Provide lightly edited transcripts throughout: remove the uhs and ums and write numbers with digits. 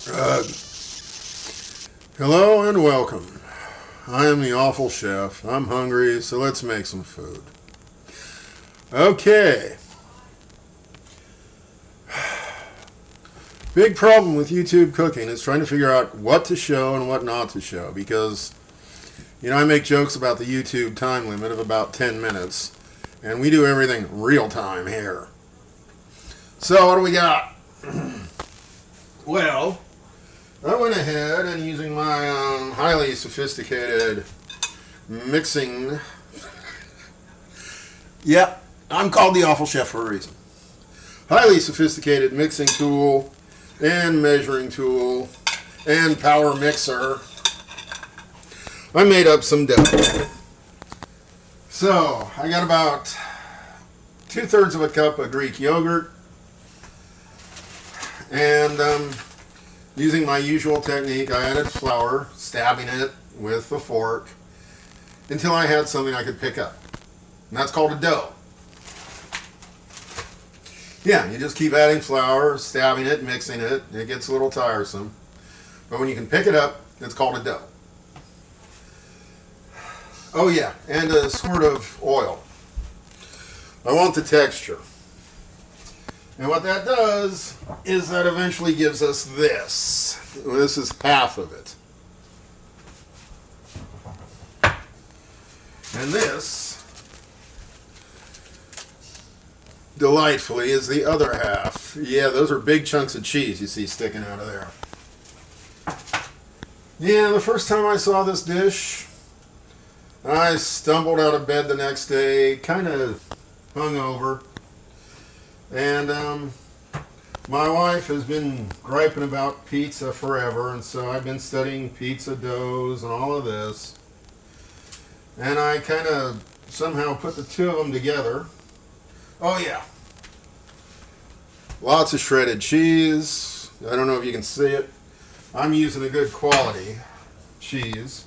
Uh, Hello and welcome. I am the awful chef. I'm hungry, so let's make some food. Okay. Big problem with YouTube cooking is trying to figure out what to show and what not to show because, I make jokes about the YouTube time limit of about 10 minutes, and we do everything real time here. So, what do we got? Well, I went ahead and using my highly sophisticated mixing. Yep, I'm called the awful chef for a reason. Highly sophisticated mixing tool and measuring tool and power mixer. I made up some dough. So I got about 2/3 of a cup of Greek yogurt, and using my usual technique, I added flour, stabbing it with a fork until I had something I could pick up. And that's called a dough. Yeah, you just keep adding flour, stabbing it, mixing it. It gets a little tiresome. But when you can pick it up, it's called a dough. Oh yeah, and a squirt of oil. I want the texture. And what that does is that eventually gives us this. This is half of it. And this, delightfully, is the other half. Yeah, those are big chunks of cheese you see sticking out of there. Yeah, the first time I saw this dish, I stumbled out of bed the next day, kind of hungover. And my wife has been griping about pizza forever, and so I've been studying pizza doughs and all of this. And I kind of somehow put the two of them together. Oh yeah. Lots of shredded cheese. I don't know if you can see it. I'm using a good quality cheese.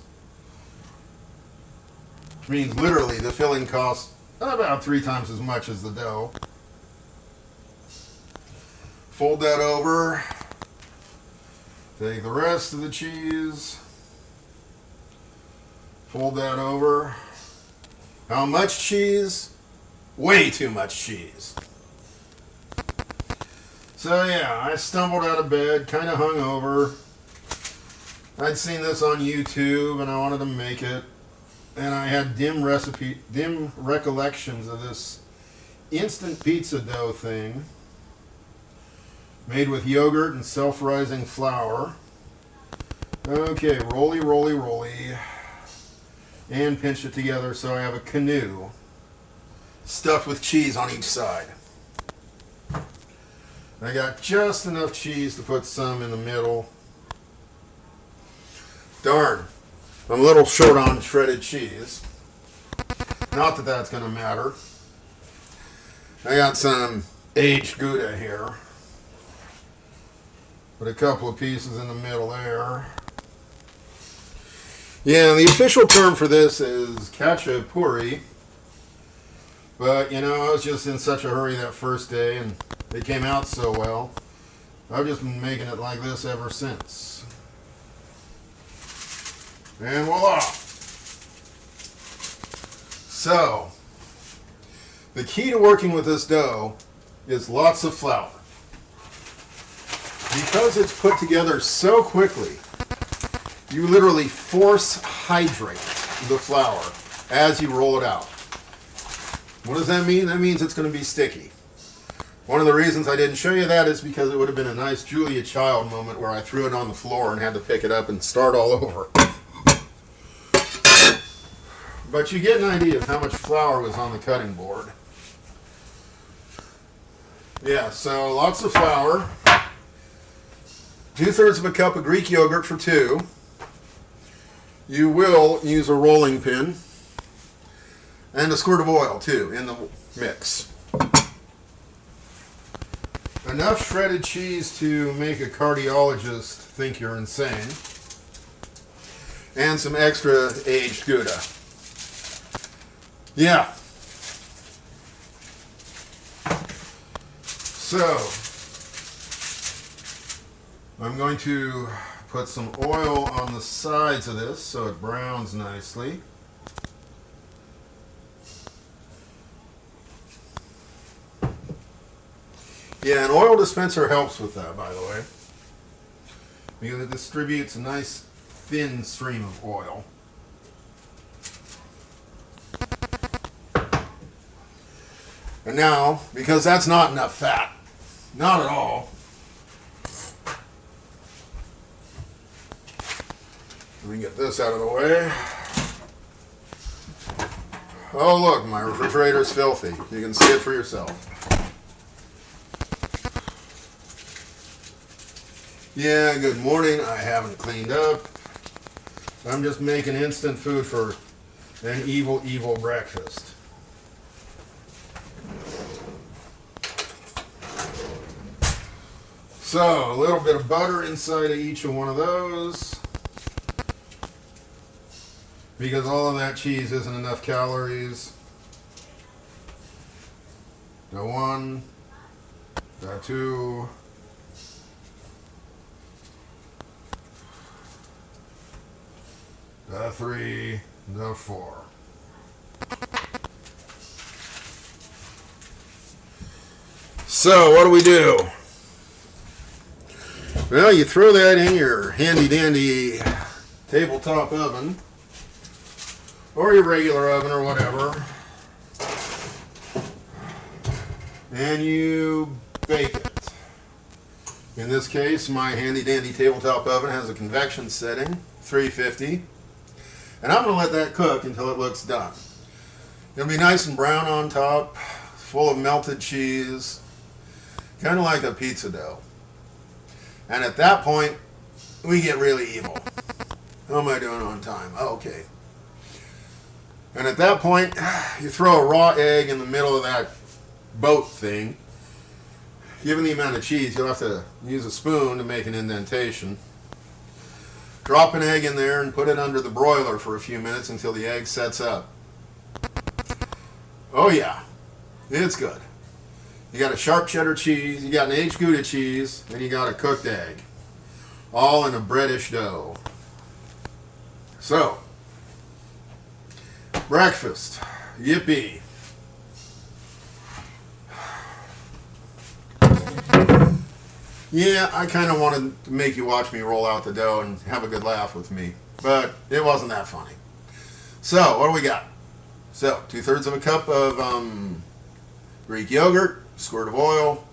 Which means literally the filling costs about 3 times as much as the dough. Fold that over. Take the rest of the cheese. Fold that over. How much cheese? Way too much cheese. So yeah, I stumbled out of bed, kind of hungover. I'd seen this on YouTube and I wanted to make it. And I had dim recollections of this instant pizza dough thing made with yogurt and self-rising flour. Okay, roly, roly, roly. And pinch it together so I have a canoe stuffed with cheese on each side. I got just enough cheese to put some in the middle. Darn, I'm a little short on shredded cheese. Not that that's going to matter. I got some aged Gouda here. Put a couple of pieces in the middle there. Yeah, the official term for this is Khatchapuri. But, I was just in such a hurry that first day and it came out so well. I've just been making it like this ever since. And voila! So, the key to working with this dough is lots of flour. Because it's put together so quickly, you literally force hydrate the flour as you roll it out. What does that mean? That means it's going to be sticky. One of the reasons I didn't show you that is because it would have been a nice Julia Child moment where I threw it on the floor and had to pick it up and start all over. But you get an idea of how much flour was on the cutting board. Yeah, so lots of flour. 2/3 of a cup of Greek yogurt for 2. You will use a rolling pin. And a squirt of oil, too, in the mix. Enough shredded cheese to make a cardiologist think you're insane. And some extra aged Gouda. Yeah. So, I'm going to put some oil on the sides of this so it browns nicely. Yeah, an oil dispenser helps with that, by the way, because it distributes a nice thin stream of oil. And now, because that's not enough fat, not at all, let me get this out of the way. Oh look, my refrigerator's filthy. You can see it for yourself. Yeah, good morning. I haven't cleaned up. I'm just making instant food for an evil, evil breakfast. So, a little bit of butter inside of each of one of those. Because all of that cheese isn't enough calories. Now 1, now 2, now 3, now 4. So what do we do? Well, you throw that in your handy dandy tabletop oven, or your regular oven or whatever, and you bake it. In this case, my handy dandy tabletop oven has a convection setting, 350, and I'm going to let that cook until it looks done. It'll be nice and brown on top, full of melted cheese, kind of like a pizza dough. And at that point, we get really evil. How am I doing on time? Oh, okay. And at that point, you throw a raw egg in the middle of that boat thing. Given the amount of cheese, you'll have to use a spoon to make an indentation. Drop an egg in there and put it under the broiler for a few minutes until the egg sets up. Oh yeah, it's good. You got a sharp cheddar cheese, you got an aged Gouda cheese, and you got a cooked egg. All in a breadish dough. So, breakfast. Yippee. Yeah, I kind of wanted to make you watch me roll out the dough and have a good laugh with me, but it wasn't that funny. So, what do we got? So, 2/3 of a cup of Greek yogurt, a squirt of oil,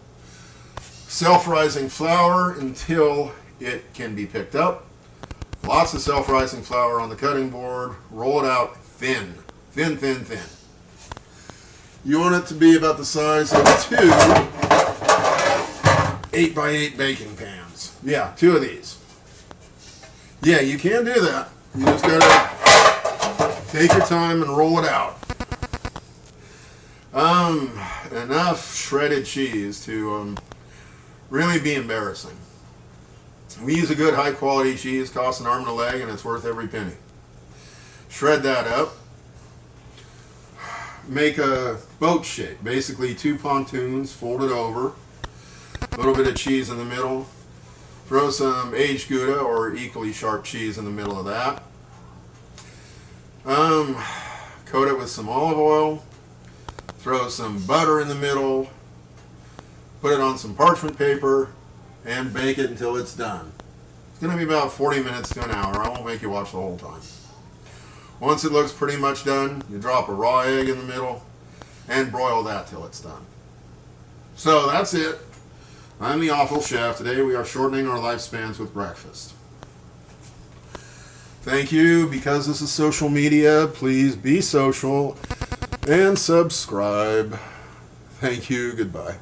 self-rising flour until it can be picked up. Lots of self-rising flour on the cutting board. Roll it out thin. Thin, thin, thin. You want it to be about the size of 2 8x8 baking pans. Yeah, 2 of these. Yeah, you can do that. You just gotta take your time and roll it out. Enough shredded cheese to really be embarrassing. We use a good high quality cheese, costs an arm and a leg, and it's worth every penny. Shred that up. Make a boat shape, basically 2 pontoons folded over. A little bit of cheese in the middle. Throw some aged Gouda or equally sharp cheese in the middle of that. Coat it with some olive oil. Throw some butter in the middle. Put it on some parchment paper and bake it until it's done. It's going to be about 40 minutes to an hour. I won't make you watch the whole time. Once it looks pretty much done, you drop a raw egg in the middle and broil that till it's done. So that's it. I'm the Awful Chef. Today we are shortening our lifespans with breakfast. Thank you. Because this is social media, please be social and subscribe. Thank you. Goodbye.